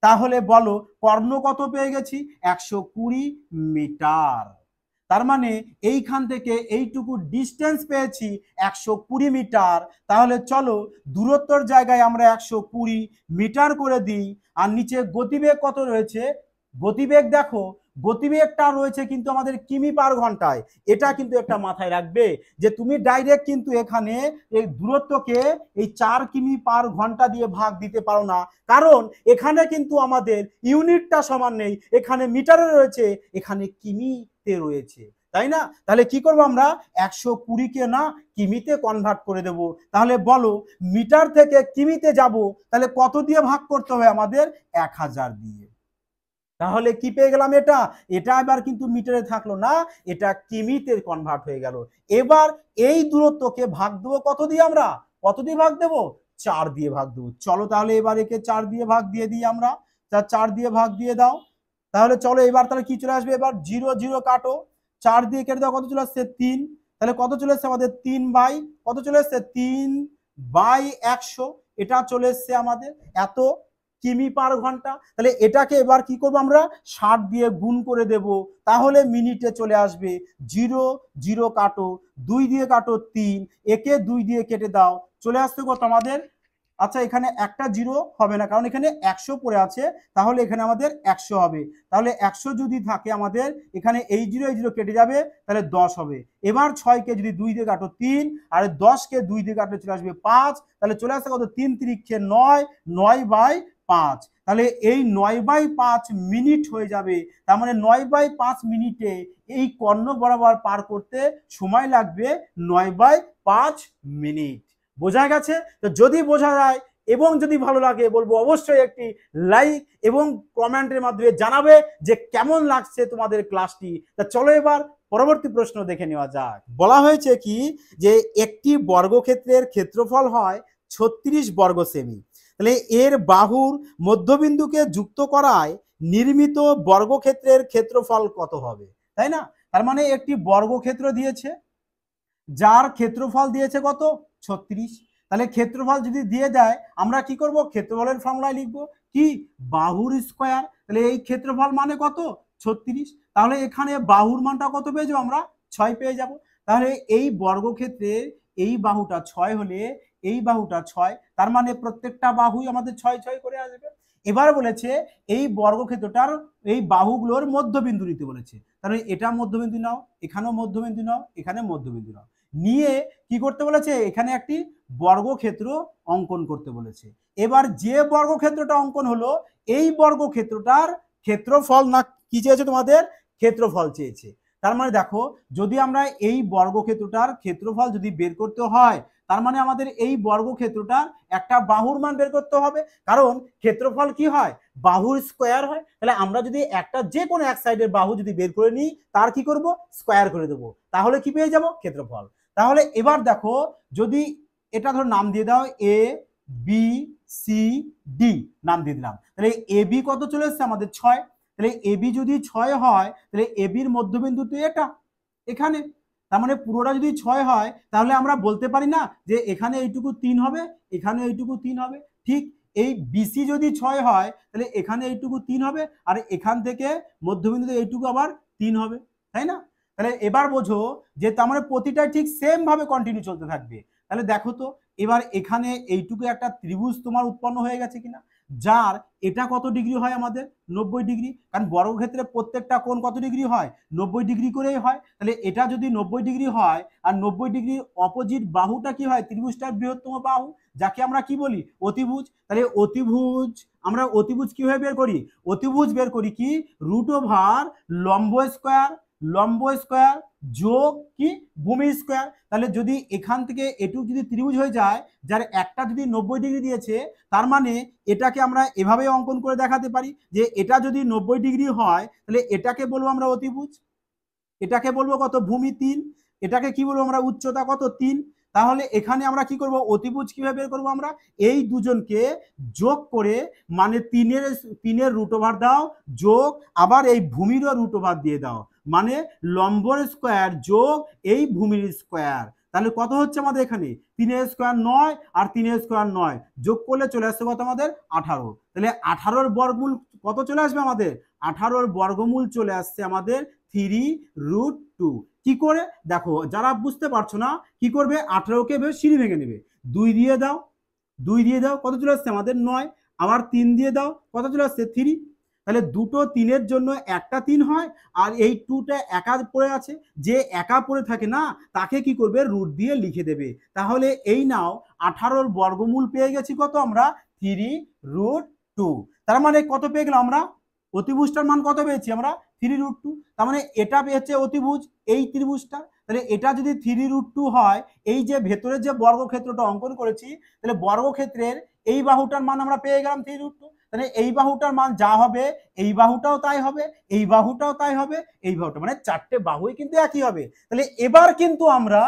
S1: তাহলে বলো কর্ণ কত পেয়ে গেছি 120 মিটার। তার মানে এইখান থেকে এইটুকু ডিস্টেন্স পেয়েছি 120 মিটার। তাহলে চলো দূরত্বর জায়গায় আমরা 120 মিটার করে দিই। আর নিচে গতিবেগ কত রয়েছে, গতিবেগ দেখো গতিবেগটা রয়েছে কিন্তু আমাদের কিমি/ঘন্টায়। এটা কিন্তু একটা মাথায় রাখবে যে তুমি ডাইরেক্ট কিন্তু এখানে এই দূরত্বকে এই 4 কিমি/ঘন্টা দিয়ে ভাগ দিতে পারো না, কারণ এখানে কিন্তু আমাদের ইউনিটটা সমান নেই, এখানে মিটারে রয়েছে, এখানে কিমিতে রয়েছে, তাই না? তাহলে কি করবো আমরা 120কে না কিমিতে কনভার্ট করে দেব। তাহলে বলো মিটার থেকে কিমিতে যাব, তাহলে কত দিয়ে ভাগ করতে হবে আমাদের 1000 দিয়ে। তাহলে কি পেয়ে গেলাম, এটা এবার কিন্তু মিটারে থাকলো না, এটা কিমিতে কনভার্ট হয়ে গেল। এবার এই দূরত্বকে ভাগ দেবো কত দিয়ে, আমরা কত দিয়ে ভাগ দেবো 4 দিয়ে ভাগ দেবো। চলো তাহলে এবার একে 4 দিয়ে ভাগ দিয়ে দিই আমরা, 4 দিয়ে ভাগ দিয়ে দাও। তাহলে চলো এবার তাহলে কি চলে আসবে, এবার 0 0 কাটো, 4 দিয়ে কেটে দাও, কত চলে আসছে 3। তাহলে কত চলে আসছে আমাদের 3 বাই কত চলে আসছে 3/100, এটা চলে এসছে আমাদের এত কিমি/ঘন্টা। তাহলে এটাকে এবার কি করবো আমরা 60 দিয়ে গুণ করে দেব, তাহলে মিনিটে চলে আসবে। 0 0 কাটো, 2 দিয়ে কাটো 3, একে 2 দিয়ে কেটে দাও, চলে আসছে কত আমাদের, আচ্ছা এখানে একটা 0 হবে না কারণ এখানে 100 পড়ে আছে, তাহলে এখানে আমাদের 100 হবে। তাহলে 100 যদি থাকে আমাদের এখানে এই 0 কেটে যাবে, তাহলে 10 হবে। এবার 6কে যদি 2 দিয়ে কাটো 3, আর 10কে 2 দিয়ে কাটলে চলে আসবে 5, তাহলে চলে আসছে কত 3 3 9, 9/5। তাহলে এই 9/5 মিনিট হয়ে যাবে। তার মানে 9/5 মিনিটে এই কর্ণ বরাবর পার করতে সময় লাগবে 9/5 মিনিট। বোঝা গেছে? তো যদি বোঝা যায় এবং যদি ভালো লাগে বলবো অবশ্যই একটি লাইক এবং কমেন্টের মাধ্যমে জানাবে যে কেমন লাগছে তোমাদের ক্লাসটি। তা চলো এবার পরবর্তী প্রশ্ন দেখে নেওয়া যাক। বলা হয়েছে কি যে একটি বর্গক্ষেত্রের ক্ষেত্রফল হয় 36 বর্গ সেমি, তাহলে এর বাহুর মধ্যবিন্দুকে যুক্ত করায় নির্মিত বর্গক্ষেত্রের ক্ষেত্রফল কত হবে, তাই না? তার মানে একটি বর্গক্ষেত্র দিয়েছে, যার ক্ষেত্রফল দিয়েছে কত 36। তাহলে ক্ষেত্রফল যদি দিয়ে দেয় আমরা কি করব, ক্ষেত্রফলের ফর্মুলায় লিখব কি বাহুর স্কয়ার। তাহলে এই ক্ষেত্রফল মানে কত 36, তাহলে এখানে বাহুর মানটা কত পেয়ে যাবো আমরা 6 পেয়ে যাব। তাহলে এই বর্গক্ষেত্রের এই বাহুটা 6 হলে এই বাহুটা 6, তার মানে প্রত্যেকটা বাহুই আমাদের 6 6 করে আসবে। এবার বলেছে এই বর্গক্ষেত্রটার এই বাহুগুলোর মধ্যবিন্দু নিতে বলেছে, তাহলে এটা মধ্যবিন্দু নাও, এখানেও মধ্যবিন্দু নাও, এখানে মধ্যবিন্দু নাও, নিয়ে কি করতে বলেছে এখানে একটি বর্গক্ষেত্র অঙ্কন করতে বলেছে। এবার যে বর্গক্ষেত্রটা অঙ্কন হলো এই বর্গক্ষেত্রটার ক্ষেত্রফল না কি চেয়েছে, তোমাদের ক্ষেত্রফল চেয়েছে। তার মানে দেখো যদি আমরা এই বর্গক্ষেত্রটার ক্ষেত্রফল যদি বের করতে হয়, তার মানে আমাদের এই বর্গক্ষেত্রটার একটা বাহুর মান বের করতে হবে, কারণ ক্ষেত্রফল কি হয় বাহুর স্কয়ার হয়। তাহলে আমরা যদি একটা যে কোনো এক সাইডের বাহু যদি বের করে নিই তার কি করব স্কয়ার করে দেবো, তাহলে কি পেয়ে যাব ক্ষেত্রফল। তাহলে এবার দেখো যদি এটা ধরো নাম দিয়ে দাও এ বি সি ডি, নাম দিয়ে দিলাম, তাহলে এ বি কত চলে এসছে আমাদের 6, তাহলে এ বি যদি 6 হয় তাহলে এ বির মধ্যবিন্দু তো এটা এখানে, তার মানে পুরোটা যদি 6 হয় তাহলে আমরা বলতে পারি না যে এখানে এইটুকু 3 হবে, এখানে এইটুকু 3 হবে। ঠিক এই বিসি যদি 6 হয় তাহলে এখানে এইটুকু 3 হবে, আর এখান থেকে মধ্যবিন্দুতে এইটুকু আবার 3 হবে, তাই না? তাহলে এবার বোঝো যে তার মানে প্রতিটা ঠিক সেম ভাবে কন্টিনিউ চলতে থাকবে। তাহলে দেখো তো এবার এখানে এইটুকু একটা ত্রিভুজ তোমার উৎপন্ন হয়ে গেছে কিনা, যার এটা কত ডিগ্রি হয় আমাদের 90 ডিগ্রি, কারণ বর্গক্ষেত্রে প্রত্যেকটা কোণ কত ডিগ্রি হয় 90 ডিগ্রি করেই হয়। তাহলে এটা যদি 90 ডিগ্রি হয় আর 90 ডিগ্রির অপোজিট বাহুটা কি হয় ত্রিভুজটার বৃহত্তম বাহু, যাকে আমরা কি বলি অতিভুজ। তাহলে অতিভুজ আমরা অতিভুজ কিভাবে বের করি, অতিভুজ বের করি কি রুট ওভার লম্ব স্কয়ার যোগ কি ভূমি স্কয়ার। তাহলে যদি এখান থেকে এটুকু যদি ত্রিভুজ হয়ে যায় যার একটা যদি 90 ডিগ্রি দিয়েছে, তার মানে এটাকে আমরা এভাবে অঙ্কন করে দেখাতে পারি যে এটা যদি 90 ডিগ্রি হয় তাহলে এটাকে বলবো আমরা অতিভুজ, এটাকে বলবো কত ভূমি 3, এটাকে কি বলবো আমরা উচ্চতা কত 3। তাহলে এখানে আমরা কি করব অতিভুজ কিভাবে বের করবো আমরা এই দুজনকে যোগ করে মানে 3-এর রুট ওভার দাও যোগ আবার এই ভূমিরও রুট ওভার দিয়ে দাও, মানে লম্বর স্কয়ার যোগ এই ভূমির স্কয়ার। তাহলে কত হচ্ছে আমাদের এখানে 3-এর স্কয়ার 9 আর 3-এর স্কয়ার 9 যোগ করলে চলে আসছে কত আমাদের 18। তাহলে 18-র বর্গমূল কত চলে আসবে আমাদের 18-র বর্গমূল চলে আসছে আমাদের 3√2। কি করে দেখো যারা বুঝতে পারছো না কি করবে 18কে সিঁড়ি ভেঙে নেবে, 2 দিয়ে দাও, 2 দিয়ে দাও কত চলে আসছে আমাদের 9, আবার 3 দিয়ে দাও কত চলে আসছে 3। তাহলে দুটো 3-এর জন্য একটা 3 হয় আর এই 2টা একা পড়ে আছে, যে একা পড়ে থাকে না তাকে কি করবে রুট দিয়ে লিখে দেবে। তাহলে এই নাও 18-র বর্গমূল পেয়ে গেছি কত আমরা 3√2। তার মানে কত পেয়ে গেলাম আমরা অতিভুজটার মান কত পেয়েছি আমরা 3√2। তার মানে এটা পেয়েছে অতিভুজ এই ত্রিভুজটা। তাহলে এটা যদি 3√2 হয়, এই যে ভেতরে যে বর্গক্ষেত্রটা অঙ্কন করেছি তাহলে বর্গক্ষেত্রের এই বাহুটার মান আমরা পেয়ে গেলাম 3√2। তাহলে এই বাহুটার মান যা হবে এই বাহুটাও তাই হবে, এই বাহুটাও তাই হবে, এই বাহুটা মানে চারটে বাহুই কিন্তু একই হবে। তাহলে এবার কিন্তু আমরা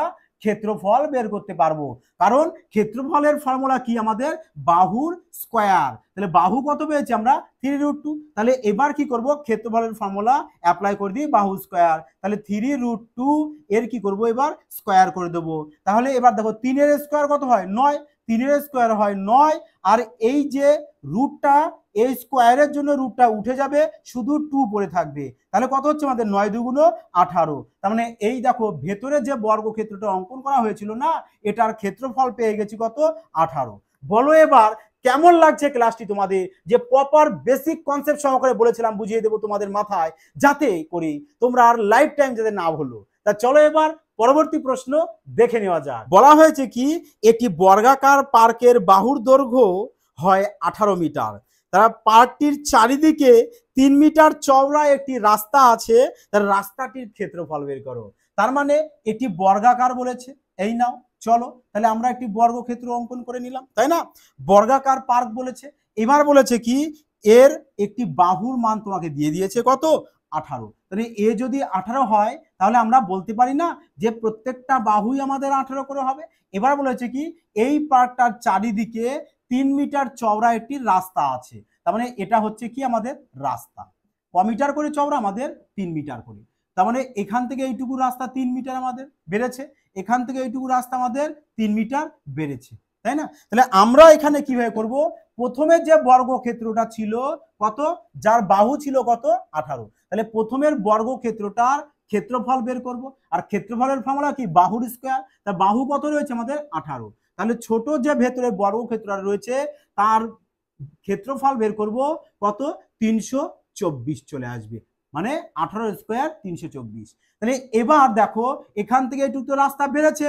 S1: ক্ষেত্রফল বের করতে পারবো, কারণ ক্ষেত্রফলের ফর্মুলা কি আমাদের বাহুর স্কয়ার। তাহলে বাহু কত পেয়েছি আমরা 3√2। তাহলে এবার কি করব ক্ষেত্রফলের ফর্মুলা অ্যাপ্লাই করে দিই বাহু স্কয়ার। তাহলে 3√2 এর কি করব এবার স্কয়ার করে দেব। তাহলে এবার দেখো 3-এর স্কয়ার কত হয় 9, 3-এর স্কয়ার হয় 9 আর এই যে রুটটা এই স্কয়ারের জন্য রুটটা উঠে যাবে শুধু 2 পড়ে থাকবে। তাহলে কত হচ্ছে আমাদের 9 2 18। তার মানে এই দেখো ভেতরে যে বর্গক্ষেত্রটা অঙ্কন করা হয়েছিল না এটার ক্ষেত্রফল পেয়ে গেছি কত 18। বলো এবার কেমন লাগছে ক্লাসটি তোমাদের, যে প্রপার বেসিক কনসেপ্ট সহকারে বলেছিলাম বুঝিয়ে দেবো তোমাদের মাথায় যাতে করে তোমরা আর লাইফ টাইম যাতে না ভুলো। তা চলো এবার পরবর্তী প্রশ্ন দেখে নেওয়া যাক। বলা হয়েছে কি একটি বর্গাকার পার্কের বাহুর দৈর্ঘ্য হয় 18 মিটার, তারা পার্কটির চারিদিকে 3 মিটার চওড়া একটি রাস্তা আছে, তার রাস্তাটির ক্ষেত্রফল বের করো। তার মানে একটি বর্গাকার বলেছে, এই নাও চলো তাহলে আমরা একটি বর্গক্ষেত্র অঙ্কন করে নিলাম, তাই না? বর্গাকার পার্ক বলেছে, এবার বলেছে কি এর একটি বাহুর মান তোমাকে দিয়ে দিয়েছে কত 18। তাহলে এ যদি 18 হয় তাহলে আমরা বলতে পারি না যে প্রত্যেকটা বাহুই আমাদের 18 করে হবে। এবার বলেছে কি এই পার্কটার চারিদিকে 3 মিটার চওড়া একটি রাস্তা আছে, তার মানে এটা হচ্ছে কি আমাদের রাস্তা। ক মিটার করে চওড়া আমাদের 3 মিটার করে। তার মানে এখান থেকে এইটুকু রাস্তা 3 মিটার আমাদের বেড়েছে, এখান থেকে এইটুকু রাস্তা আমাদের 3 মিটার বেড়েছে, তাই না? তাহলে আমরা এখানে কিভাবে করব, প্রথমে যে বর্গক্ষেত্রটা ছিল কত যার বাহু ছিল কত 18, তাহলে প্রথমের বর্গক্ষেত্রটার ক্ষেত্রফল বের করব। আর ক্ষেত্রফলের ফর্মুলা কি বাহুর স্কয়ার, তা বাহু কত রয়েছে আমাদের 18। তাহলে ছোট যে ভেতরে বর্গক্ষেত্রটা রয়েছে তার ক্ষেত্রফল বের করব কত 324 চলে আসবে, মানে 18 স্কয়ার 324। তাহলে এবার দেখো এখান থেকে এইটুকু তো রাস্তা বেড়েছে,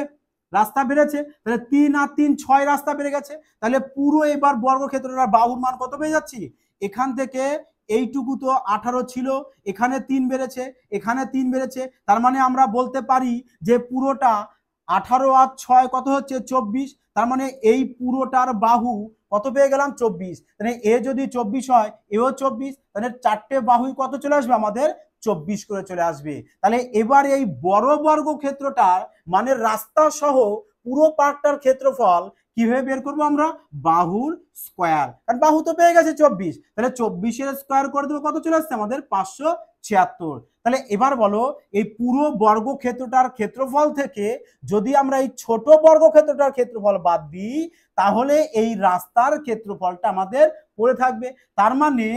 S1: তাহলে 3 আর 3 6 রাস্তা বেড়ে গেছে। তাহলে পুরো এবার বর্গক্ষেত্রটার বাহুর মান কত পেয়ে যাচ্ছি, এখান থেকে এইটুকু তো 18 ছিল, এখানে 3 বেড়েছে, এখানে 3 বেড়েছে, তার মানে আমরা বলতে পারি যে পুরোটা 18 আর 6 কত হচ্ছে 24। তার মানে এই পুরোটার বাহু কত পেয়ে গেলাম 24। তাহলে এ যদি 24 হয় এও 24, তাহলে চারটে বাহুই কত চলে আসবে আমাদের 24 করে চলে আসবে। তাহলে এবার এই বড় বর্গক্ষেত্রটার মানে রাস্তা সহ পুরো পার্কটার ক্ষেত্রফল কিভাবে বের করবো আমরা? বাহুর স্কোয়ার, কারণ বাহু তো পেয়ে গেছে 24, তাহলে 24-এর স্কোয়ার করে দেবো, কত চলে আসছে আমাদের? 576। তাহলে এবার বলো এই পুরো বর্গক্ষেত্রটার ক্ষেত্রফল থেকে যদি আমরা এই ছোট বর্গক্ষেত্রটার ক্ষেত্রফল বাদ দিই, তাহলে এই রাস্তার ক্ষেত্রফলটা আমাদের পড়ে থাকবে। তার মানে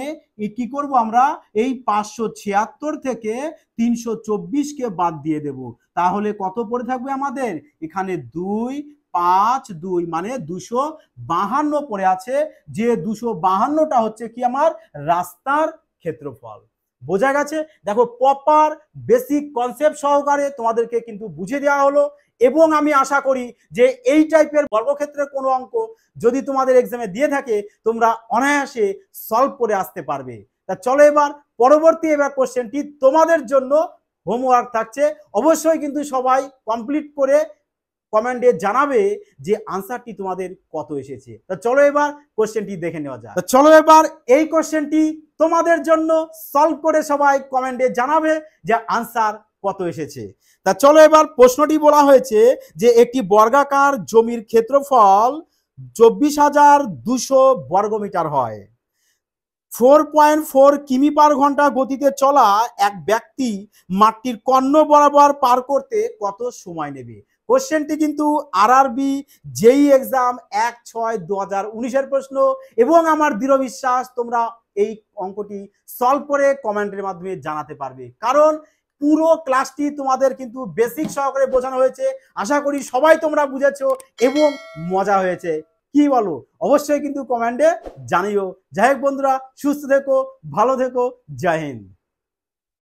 S1: কি করব আমরা? এই 576 থেকে 324কে বাদ দিয়ে দেব, তাহলে কত পড়ে থাকবে আমাদের? এখানে 2 5 2 মানে 252 পড়ে আছে, যে 252টা হচ্ছে কি আমার রাস্তার ক্ষেত্রফল। বোঝা গেছে? দেখো প্রপার বেসিক কনসেপ্ট সহকারে তোমাদেরকে কিন্তু বুঝিয়ে দেওয়া হলো, এবং আমি আশা করি যে এই টাইপের বর্গক্ষেত্রের কোনো অঙ্ক যদি তোমাদের এক্সামে দিয়ে থাকে তোমরা অনায়াসে সলভ করে আসতে পারবে। তা চলো এবার পরবর্তী কোশ্চেনটি তোমাদের জন্য হোমওয়ার্ক থাকছে, অবশ্যই কিন্তু সবাই কমপ্লিট করে কমেন্টে জানাবে যে আনসারটি তোমাদের কত এসেছে। তা চলো এবার কোশ্চেনটি দেখে নেওয়া যাক। চলো এবার এই কোশ্চেনটি তোমাদের জন্য সলভ করে সবাই কমেন্টে জানাবে যে আনসার কত এসেছে। তা চলো এবার প্রশ্নটি বলা হয়েছে যে একটি বর্গাকার জমির ক্ষেত্রফল 24,200 বর্গমিটার হয়। 4.4 কিমি পার ঘন্টা গতিতে চলা এক ব্যক্তি মাঠটির কর্ণ বরাবর পার করতে কত সময় নেবে? কোশ্চেনটি কিন্তু আরআরবি জেই এক্সাম 1/6/2019-এর প্রশ্ন, এবং আমার দৃঢ় বিশ্বাস তোমরা এই অঙ্কটি সলভ করে কমেন্টের মাধ্যমে জানাতে পারবে, কারণ পুরো ক্লাসটি তোমাদের কিন্তু বেসিক সহকারে বোঝানো হয়েছে। আশা করি সবাই তোমরা বুঝেছো এবং মজা হয়েছে। কি বলো? অবশ্যই কিন্তু কমেন্টে জানিও। যাই হোক বন্ধুরা, সুস্থ থেকো, ভালো থেকো, জয় হিন্দ।